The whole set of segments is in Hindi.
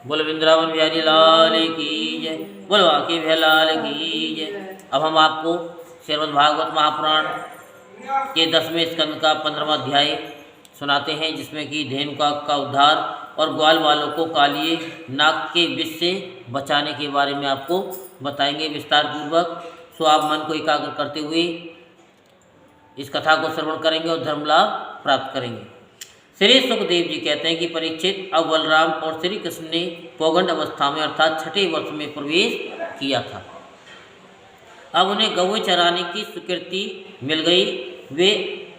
बोलो वृंदावन बिहारी लाल की जय, बोलो आके बिहारी लाल की जय। अब हम आपको श्रीमद् भागवत महापुराण के 10वें स्कंद का 15वां अध्याय सुनाते हैं, जिसमें कि धेनुकाक का उद्धार और ग्वाल वालों को कालिए नाग के विष से बचाने के बारे में आपको बताएंगे विस्तार पूर्वक। सो आप मन को एकाग्र करते हुए इस कथा को श्रवण करेंगे और धर्म लाभ प्राप्त करेंगे। श्री सुखदेव जी कहते हैं कि परीक्षित, अब बलराम और श्री कृष्ण ने पौगंड अवस्था में अर्थात छठे वर्ष में प्रवेश किया था। अब उन्हें गौ चराने की स्वीकृति मिल गई। वे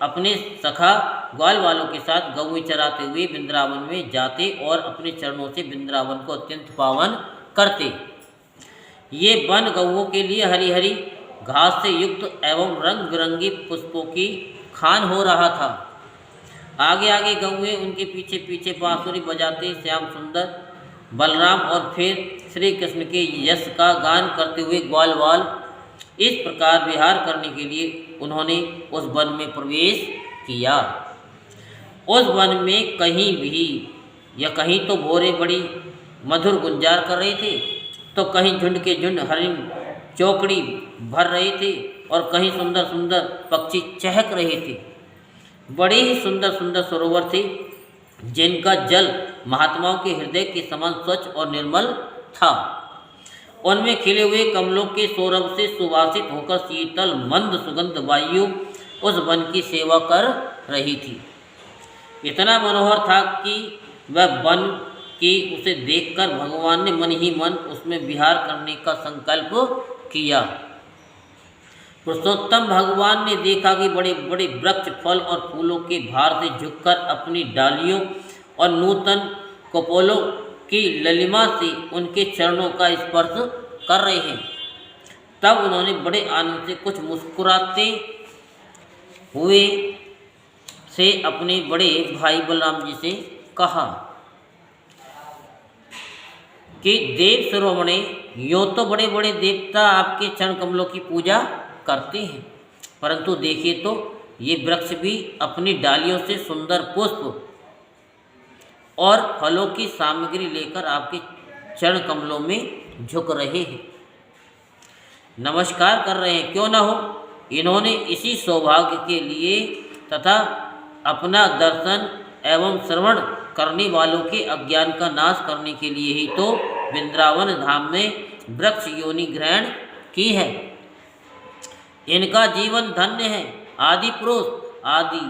अपने सखा ग्वाल वालों के साथ गौ चराते हुए वृंदावन में जाते और अपने चरणों से वृंदावन को अत्यंत पावन करते। ये वन गौओं के लिए हरी हरी घास से युक्त एवं रंग बिरंगी पुष्पों की खान हो रहा था। आगे आगे गौए, उनके पीछे पीछे बांसुरी बजाते श्याम सुंदर बलराम और फिर श्री कृष्ण के यश का गान करते हुए ग्वाल वाल इस प्रकार विहार करने के लिए उन्होंने उस वन में प्रवेश किया। उस वन में कहीं भी या कहीं तो भोरे बड़ी मधुर गुंजार कर रहे थे, तो कहीं झुंड के झुंड हरिण चौकड़ी भर रहे थे और कहीं सुंदर सुंदर पक्षी चहक रहे थे। बड़े ही सुंदर सुंदर सरोवर थे, जिनका जल महात्माओं के हृदय के समान स्वच्छ और निर्मल था। उनमें खिले हुए कमलों के सौरभ से सुवासित होकर शीतल मंद सुगंध वायु उस वन की सेवा कर रही थी। इतना मनोहर था कि वह वन की उसे देखकर भगवान ने मन ही मन उसमें विहार करने का संकल्प किया। पुरुषोत्तम भगवान ने देखा कि बड़े बड़े वृक्ष फल और फूलों के भार से झुककर अपनी डालियों और नूतन कपोलों की ललिमा से उनके चरणों का स्पर्श कर रहे हैं। तब उन्होंने बड़े आनंद से कुछ मुस्कुराते हुए से अपने बड़े भाई बलराम जी से कहा कि देव शिरोमणे, यूँ तो बड़े बड़े देवता आपके चरण कमलों की पूजा करते हैं, परंतु देखिए तो ये वृक्ष भी अपनी डालियों से सुंदर पुष्प और फलों की सामग्री लेकर आपके चरण कमलों में झुक रहे हैं, नमस्कार कर रहे हैं। क्यों न हो, इन्होंने इसी सौभाग्य के लिए तथा अपना दर्शन एवं श्रवण करने वालों के अज्ञान का नाश करने के लिए ही तो वृंदावन धाम में वृक्ष योनि ग्रहण की है। इनका जीवन धन्य है। आदि पुरुष आदि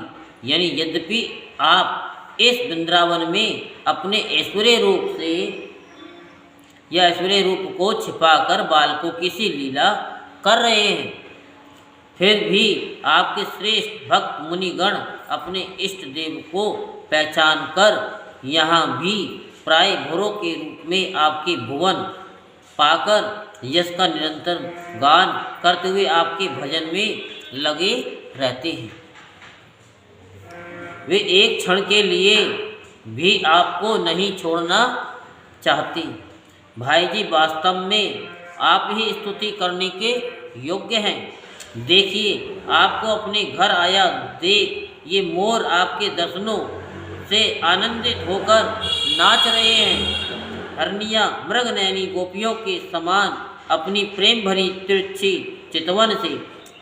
यानी यद्यपि आप इस वृंदावन में अपने ऐश्वर्य रूप से या ऐश्वर्य रूप को छिपाकर बालकों की सी लीला कर रहे हैं, फिर भी आपके श्रेष्ठ भक्त मुनिगण अपने इष्ट देव को पहचान कर यहाँ भी प्राय भोरों के रूप में आपके भुवन पाकर यश का निरंतर गान करते हुए आपके भजन में लगे रहते हैं। वे एक क्षण के लिए भी आपको नहीं छोड़ना चाहते। भाई जी, वास्तव में आप ही स्तुति करने के योग्य हैं। देखिए, आपको अपने घर आया देख ये मोर आपके दर्शनों से आनंदित होकर नाच रहे हैं। हरनिया मृगनयनी गोपियों के समान अपनी प्रेम भरी तिरछी चितवन से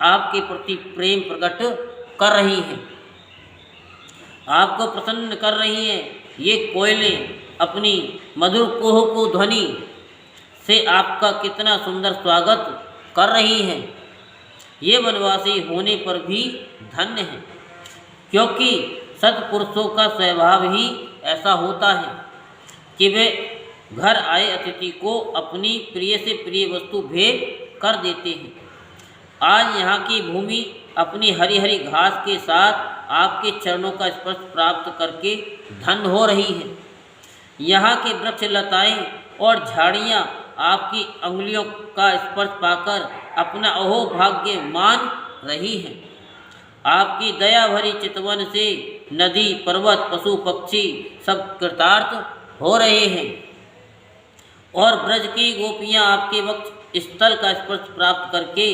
आपके प्रति प्रेम प्रकट कर रही हैं, आपको प्रसन्न कर रही हैं। ये कोयलें अपनी मधुर कुहू ध्वनि से आपका कितना सुंदर स्वागत कर रही हैं। ये वनवासी होने पर भी धन्य हैं, क्योंकि सत्पुरुषों का स्वभाव ही ऐसा होता है कि वे घर आए अतिथि को अपनी प्रिय से प्रिय वस्तु भेंट कर देते हैं। आज यहाँ की भूमि अपनी हरी हरी घास के साथ आपके चरणों का स्पर्श प्राप्त करके धन्य हो रही है। यहाँ के वृक्ष लताएं और झाड़ियाँ आपकी अंगुलियों का स्पर्श पाकर अपना अहोभाग्य मान रही हैं। आपकी दया भरी चितवन से नदी पर्वत पशु पक्षी सब कृतार्थ हो रहे हैं और ब्रज की गोपियाँ आपके वक्त स्थल का स्पर्श प्राप्त करके,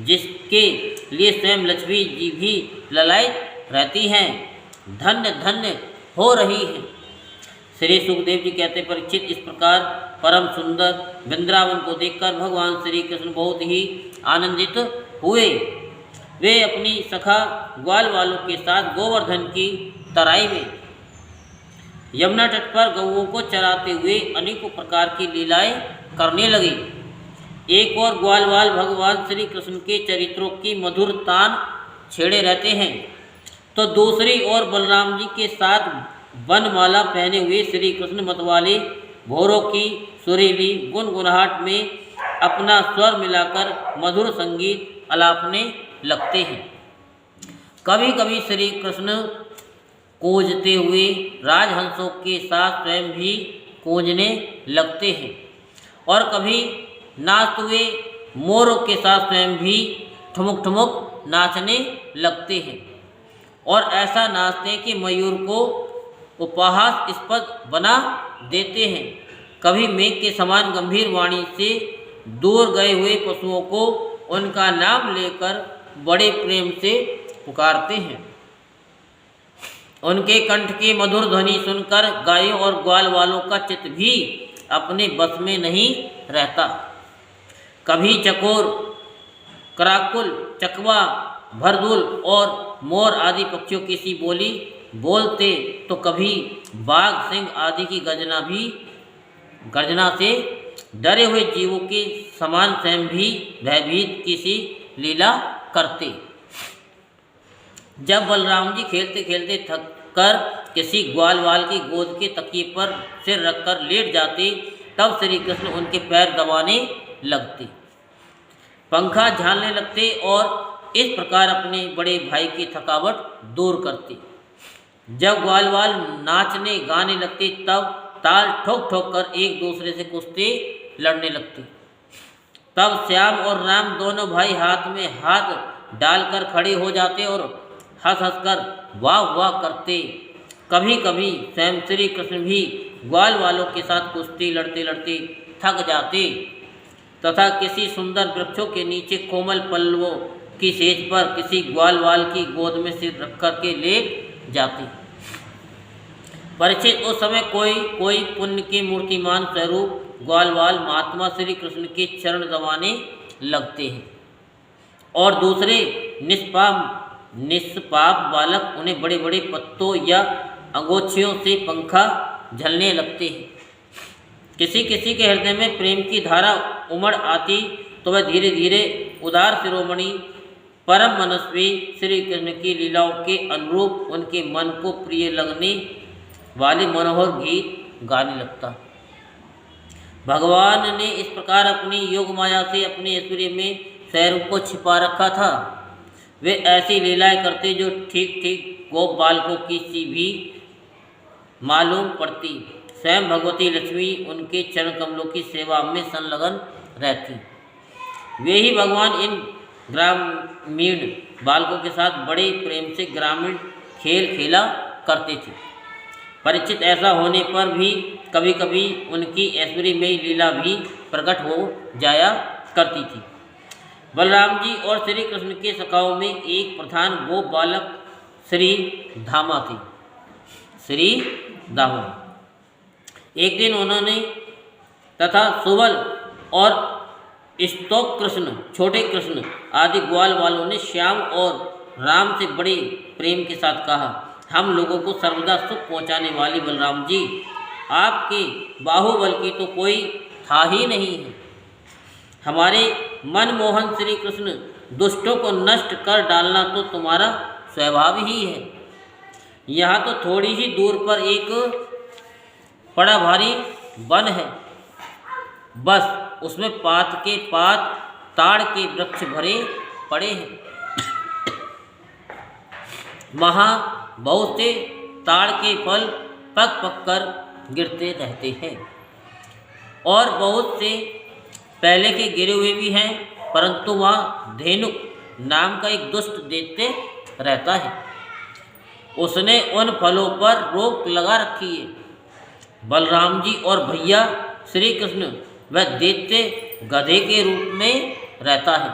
जिसके लिए स्वयं लक्ष्मी जी भी ललायित रहती हैं, धन्य धन्य हो रही हैं। श्री सुखदेव जी कहते परीक्षित, इस प्रकार परम सुंदर वृंदावन को देखकर भगवान श्री कृष्ण बहुत ही आनंदित हुए। वे अपनी सखा ग्वाल वालों के साथ गोवर्धन की तराई में यमुना तट पर गौओं को चराते हुए अनेकों प्रकार की लीलाएं करने लगे। एक और ग्वालवाल भगवान श्री कृष्ण के चरित्रों की मधुर तान छेड़े रहते हैं, तो दूसरी ओर बलराम जी के साथ वनमाला पहने हुए श्री कृष्ण मतवाले भोरों की सुरीली गुनगुनाहट में अपना स्वर मिलाकर मधुर संगीत अलापने लगते हैं। कभी कभी श्री कृष्ण कूजते हुए राजहंसों के साथ स्वयं भी कूजने लगते हैं और कभी नाचते हुए मोरों के साथ स्वयं भी ठुमुक ठुमुक नाचने लगते हैं और ऐसा नाचते हैं कि मयूर को उपहासास्पद बना देते हैं। कभी मेघ के समान गंभीर वाणी से दूर गए हुए पशुओं को उनका नाम लेकर बड़े प्रेम से पुकारते हैं। उनके कंठ की मधुर ध्वनि सुनकर गायों और ग्वाल वालों का चित्त भी अपने बस में नहीं रहता। कभी चकोर, कराकुल, चकवा, भरदुल और मोर आदि पक्षियों की सी बोली बोलते, तो कभी बाघ, सिंह आदि की गर्जना से डरे हुए जीवों के समान स्वयं भी भयभीत की सी लीला करते। जब बलराम जी खेलते खेलते थक कर किसी ग्वालवाल की गोद के तकिए पर सिर रखकर लेट जाते, तब श्री कृष्ण उनके पैर दबाने लगते, पंखा झालने लगते और इस प्रकार अपने बड़े भाई की थकावट दूर करते। जब ग्वालवाल नाचने गाने लगते, तब ताल ठोक ठोक कर एक दूसरे से कुश्ती लड़ने लगते। तब श्याम और राम दोनों भाई हाथ में हाथ डालकर खड़े हो जाते और हंस हंस कर वाह वाह करते। कभी कभी स्वयं श्री कृष्ण भी ग्वाल वालों के साथ कुश्ती लड़ते लड़ते थक जाते तथा किसी सुंदर वृक्षों के नीचे कोमल पल्लवों की सेज पर किसी ग्वाल वाल की गोद में सिर रख कर के लेट जाते। परीक्षित, उस समय कोई पुण्य के मूर्तिमान स्वरूप ग्वालवाल महात्मा श्री कृष्ण के चरण दबाने लगते हैं और दूसरे निष्पाप बालक उन्हें बड़े बड़े पत्तों या अंगोछियों से पंखा झलने लगते हैं। किसी किसी के हृदय में प्रेम की धारा उमड़ आती, तो वह धीरे धीरे उदार शिरोमणि परम मनस्वी श्री कृष्ण की लीलाओं के अनुरूप उनके मन को प्रिय लगने वाले मनोहर गीत गाने लगता। भगवान ने इस प्रकार अपनी योग माया से अपने ऐश्वर्य में स्वरूप को छिपा रखा था। वे ऐसी लीलाएं करते जो ठीक ठीक गोप बालकों की सी भी मालूम पड़ती। स्वयं भगवती लक्ष्मी उनके चरण कमलों की सेवा में संलग्न रहती। वे ही भगवान इन ग्रामीण बालकों के साथ बड़े प्रेम से ग्रामीण खेल खेला करते थे। परीक्षित, ऐसा होने पर भी कभी कभी उनकी ऐश्वर्यमयी लीला भी प्रकट हो जाया करती थी। बलराम जी और श्री कृष्ण के सखाओं में एक प्रधान गोप बालक श्री धामा थे। श्री धामा एक दिन उन्होंने तथा सुबल और स्तोक कृष्ण, छोटे कृष्ण आदि ग्वाल वालों ने श्याम और राम से बड़े प्रेम के साथ कहा, हम लोगों को सर्वदा सुख पहुँचाने वाले बलराम जी, आपके बाहुबल की तो कोई था ही नहीं है। हमारे मनमोहन श्री कृष्ण दुष्टों को नष्ट कर डालना तो तुम्हारा स्वभाव ही है। यहाँ तो थोड़ी ही दूर पर एक बड़ा भारी वन है, बस उसमें पात के पात ताड़ के वृक्ष भरे पड़े हैं। वहाँ बहुत से ताड़ के फल पक पक कर गिरते रहते हैं और बहुत से पहले के गिरे हुए भी हैं, परंतु वहाँ धेनुक नाम का एक दुष्ट दैत्य रहता है। उसने उन फलों पर रोक लगा रखी है। बलराम जी और भैया श्री कृष्ण वह दैत्य गधे के रूप में रहता है।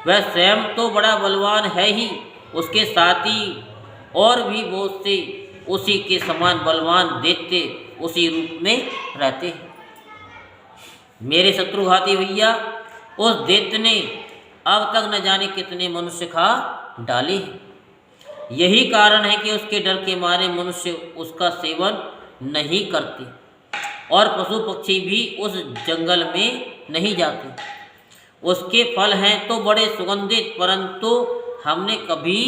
वह स्वयं तो बड़ा बलवान है ही, उसके साथ ही और भी बहुत से उसी के समान बलवान दैत्य उसी रूप में रहते हैं। मेरे शत्रुघाती भैया, उस दैत्य ने अब तक न जाने कितने मनुष्य खा डाले हैं। यही कारण है कि उसके डर के मारे मनुष्य उसका सेवन नहीं करते और पशु पक्षी भी उस जंगल में नहीं जाते। उसके फल हैं तो बड़े सुगंधित, परंतु हमने कभी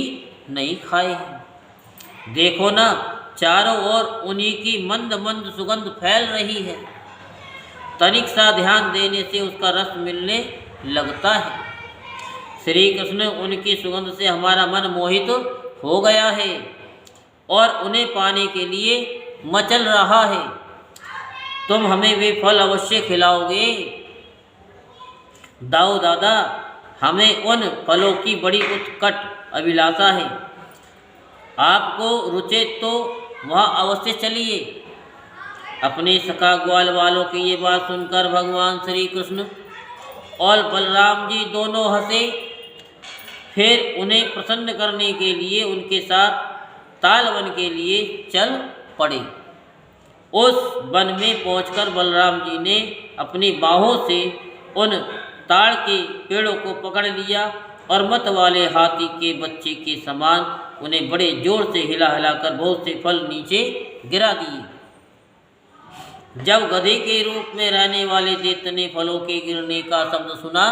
नहीं खाए हैं। देखो ना, चारों ओर उन्हीं की मंद मंद सुगंध फैल रही है। तनिक सा ध्यान देने से उसका रस मिलने लगता है। श्री कृष्ण, उनकी सुगंध से हमारा मन मोहित हो गया है और उन्हें पाने के लिए मचल रहा है। तुम हमें वे फल अवश्य खिलाओगे? दाऊ दादा, हमें उन फलों की बड़ी उत्कट अभिलाषा है। आपको रुचे तो वहाँ अवश्य चलिए। अपने सखा ग्वाल वालों की ये बात सुनकर भगवान श्री कृष्ण और बलराम जी दोनों हंसे। फिर उन्हें प्रसन्न करने के लिए उनके साथ ताल वन के लिए चल पड़े। उस वन में पहुंचकर बलराम जी ने अपनी बाहों से उन ताड़ के पेड़ों को पकड़ लिया और मत वाले हाथी के बच्चे के समान उन्हें बड़े जोर से हिला हिलाकर बहुत से फल नीचे गिरा दिए। जब गधे के रूप में रहने वाले दैत्य ने फलों के गिरने का शब्द सुना,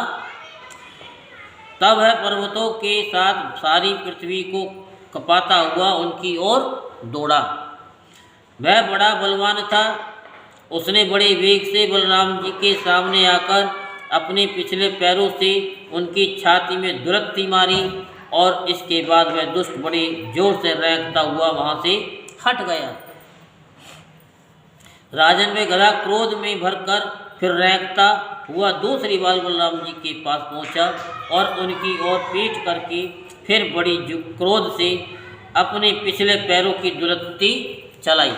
तब वह पर्वतों के साथ सारी पृथ्वी को कपाता हुआ उनकी ओर दौड़ा। वह बड़ा बलवान था। उसने बड़े वेग से बलराम जी के सामने आकर अपने पिछले पैरों से उनकी छाती में दुरत्ती मारी और इसके बाद वह दुष्ट बड़े जोर से रैंकता हुआ वहाँ से हट गया। राजन में गधा क्रोध में भरकर फिर रैंकता हुआ दूसरी बार बलराम जी के पास पहुंचा और उनकी ओर पीठ करके फिर बड़ी क्रोध से अपने पिछले पैरों की दुरत्ती चलाई।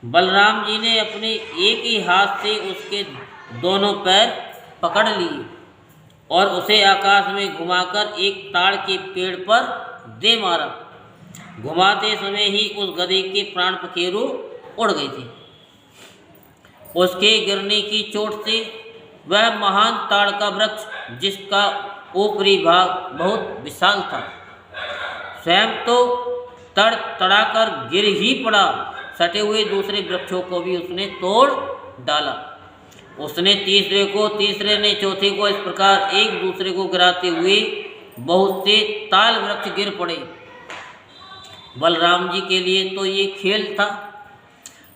बलराम जी ने अपने एक ही हाथ से उसके दोनों पैर पकड़ लिए और उसे आकाश में घुमाकर एक ताड़ के पेड़ पर दे मारा। घुमाते समय ही उस गधे के प्राण पखेरु उड़ गए थे। उसके गिरने की चोट से वह महान ताड़ का वृक्ष, जिसका ऊपरी भाग बहुत विशाल था, स्वयं तो तड़तड़ाकर गिर ही पड़ा। सटे हुए दूसरे वृक्षों को भी उसने तोड़ डाला। उसने तीसरे को, तीसरे ने चौथे को, इस प्रकार एक दूसरे को गिराते हुए बहुत से ताल वृक्ष गिर पड़े। बलराम जी के लिए तो ये खेल था,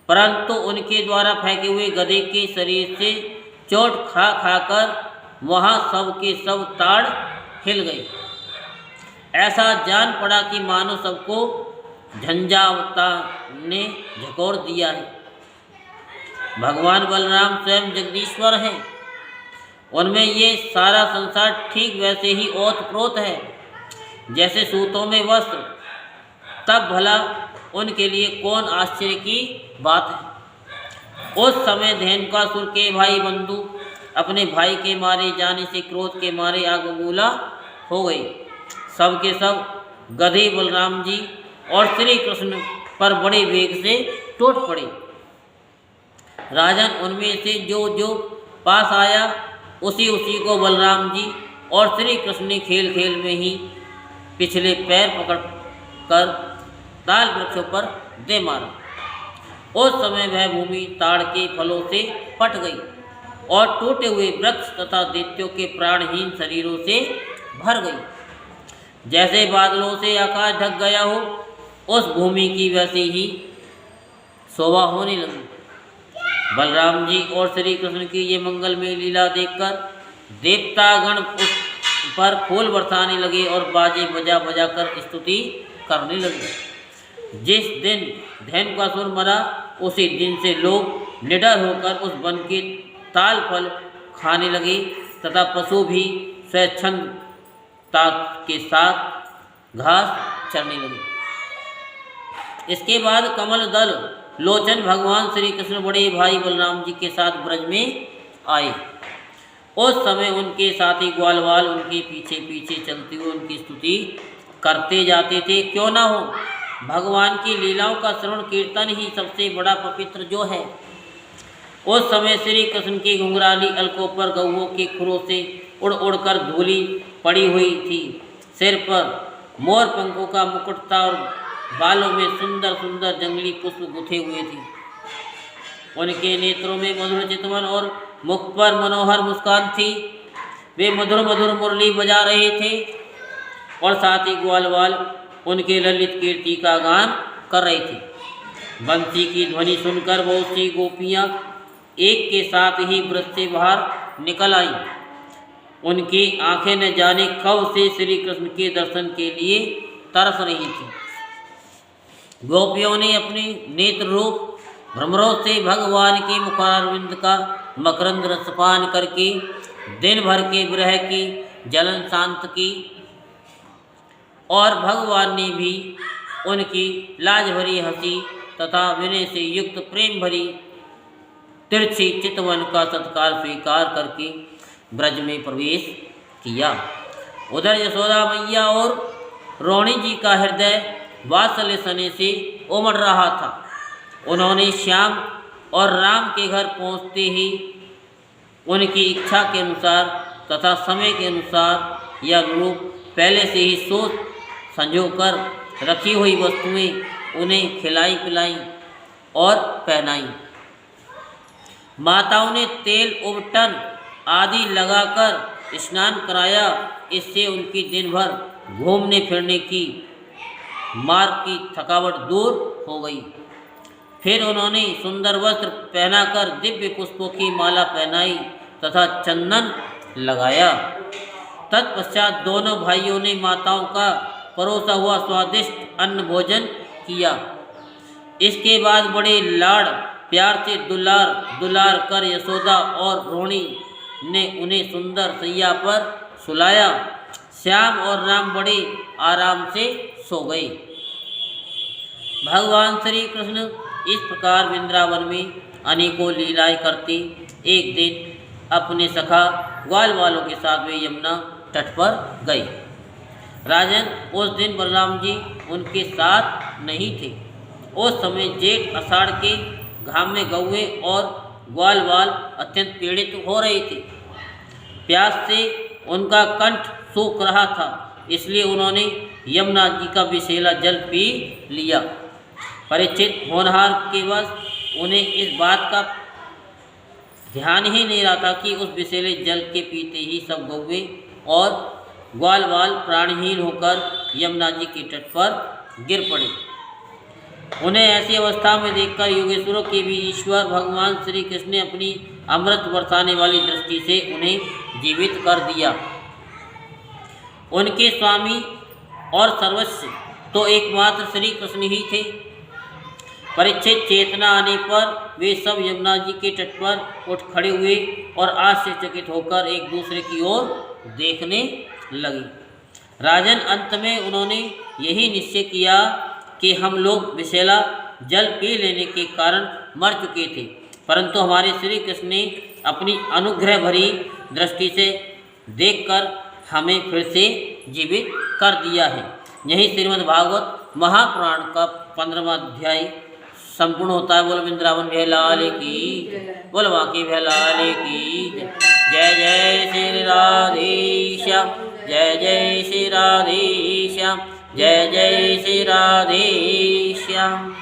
परंतु उनके द्वारा फेंके हुए गधे के शरीर से चोट खा खाकर वहाँ सब के सब ताड़ हिल गए। ऐसा जान पड़ा कि मानो सबको झंझावता ने झकोर दिया है। भगवान बलराम स्वयं जगदीश्वर हैं। उनमें ये सारा संसार ठीक वैसे ही ओतप्रोत है जैसे सूतों में वस्त्र। तब भला उनके लिए कौन आश्चर्य की बात है। उस समय धेनुकासुर के भाई बंधु अपने भाई के मारे जाने से क्रोध के मारे आग बबूला हो गए। सब के सब गधे बलराम जी और श्री कृष्ण पर बड़े वेग से टूट पड़े। राजन उनमें से जो जो पास आया उसी उसी को बलराम जी और श्री कृष्ण ने खेल खेल में ही पिछले पैर पकड़ कर ताल वृक्षों पर दे मारा। उस समय वह भूमि ताड़ के फलों से पट गई और टूटे हुए वृक्ष तथा दैत्यों के प्राणहीन शरीरों से भर गई। जैसे बादलों से आकाश ढक गया हो, उस भूमि की वैसे ही शोभा होने लगी। बलराम जी और श्री कृष्ण की ये मंगलमय लीला देखकर देवतागण उस पर फूल बरसाने लगे और बाजे बजा बजा कर स्तुति करने लगे। जिस दिन धेनुकासुर मरा, उसी दिन से लोग निडर होकर उस वन के ताल फल खाने लगे तथा पशु भी स्वच्छंदता के साथ घास चरने लगे। इसके बाद कमल दल लोचन भगवान श्री कृष्ण बड़े भाई बलराम जी के साथ ब्रज में आए। उस समय उनके साथी ग्वालवाल उनके पीछे पीछे चलते हुए उनकी स्तुति करते जाते थे। क्यों ना हो, भगवान की लीलाओं का श्रवण कीर्तन ही सबसे बड़ा पवित्र जो है। उस समय श्री कृष्ण की घुंघराली अलकों पर गऊओं के खुरों से उड़ उड़कर धूली पड़ी हुई थी। सिर पर मोर पंखों का मुकुट था और बालों में सुंदर सुंदर जंगली पुष्प गुथे हुए थे। उनके नेत्रों में मधुर चितवन और मुख पर मनोहर मुस्कान थी। वे मधुर मधुर मुरली बजा रहे थे और साथ ही ग्वालवाल उनके ललित कीर्ति का गान कर रहे थे। बंसी की ध्वनि सुनकर बहुत सी गोपियाँ एक के साथ ही ब्रज से बाहर निकल आईं। उनकी आंखें न जाने कब से श्री कृष्ण के दर्शन के लिए तरस रही थी। गोपियों ने अपने नेत्र रूप भ्रमरों से भगवान के मुखारविंद का मकरंद रसपान करके दिन भर के विरह की जलन शांत की और भगवान ने भी उनकी लाज भरी हंसी तथा विनय से युक्त प्रेम भरी तिरछी चितवन का सत्कार स्वीकार करके ब्रज में प्रवेश किया। उधर यशोदा मैया और रोहिणी जी का हृदय वात्सल्य सने से उमड़ रहा था। उन्होंने श्याम और राम के घर पहुंचते ही उनकी इच्छा के अनुसार तथा समय के अनुसार यह रूप पहले से ही सोच संजो कर रखी हुई वस्तुएं उन्हें खिलाई पिलाई और पहनाई। माताओं ने तेल उबटन आदि लगाकर स्नान कराया। इससे उनकी दिन भर घूमने फिरने की मार्ग की थकावट दूर हो गई। फिर उन्होंने सुंदर वस्त्र पहनाकर दिव्य पुष्पों की माला पहनाई तथा चंदन लगाया। तत्पश्चात दोनों भाइयों ने माताओं का परोसा हुआ स्वादिष्ट अन्न भोजन किया। इसके बाद बड़े लाड़ प्यार से दुलार कर यशोदा और रोहिणी ने उन्हें सुंदर सैया पर सुलाया। श्याम और राम बड़े आराम से सो गए। भगवान श्री कृष्ण इस प्रकार वृंदावन में अनेकों लीलाएं करते एक दिन अपने सखा ग्वाल वालों के साथ वे यमुना तट पर गए। राजन, उस दिन बलराम जी उनके साथ नहीं थे। उस समय जेठ आषाढ़ के घाम में गौए और ग्वालवाल अत्यंत पीड़ित हो रहे थे। प्यास से उनका कंठ सूख रहा था, इसलिए उन्होंने यमुना जी का विषैला जल पी लिया। परीक्षित होनहार के वश उन्हें इस बात का ध्यान ही नहीं रहा था कि उस विषैले जल के पीते ही सब गौए और ग्वालवाल प्राणहीन होकर यमुना जी के तट पर गिर पड़े। उन्हें ऐसी अवस्था में देखकर योगेश्वरों के भी ईश्वर भगवान श्री कृष्ण ने अपनी अमृत बरसाने वाली दृष्टि से उन्हें जीवित कर दिया। उनके स्वामी और सर्वस्व तो एकमात्र श्री कृष्ण ही थे। परीक्षित चेतना आने पर वे सब यमुना जी के तट पर उठ खड़े हुए और आश्चर्यचकित होकर एक दूसरे की ओर देखने लगे। राजन, अंत में उन्होंने यही निश्चय किया कि हम लोग विषैला जल पी लेने के कारण मर चुके थे, परंतु हमारे श्री कृष्ण ने अपनी अनुग्रह भरी दृष्टि से देखकर हमें फिर से जीवित कर दिया है। यही श्रीमद् भागवत महापुराण का 15वां अध्याय संपूर्ण होता है। बोल वृंदावन भैलाल की, बोल बाकी भैलाल की। जय जय श्री राधेश्याम, जय जय श्री राधेश्याम, जय जय श्री राधेश्याम।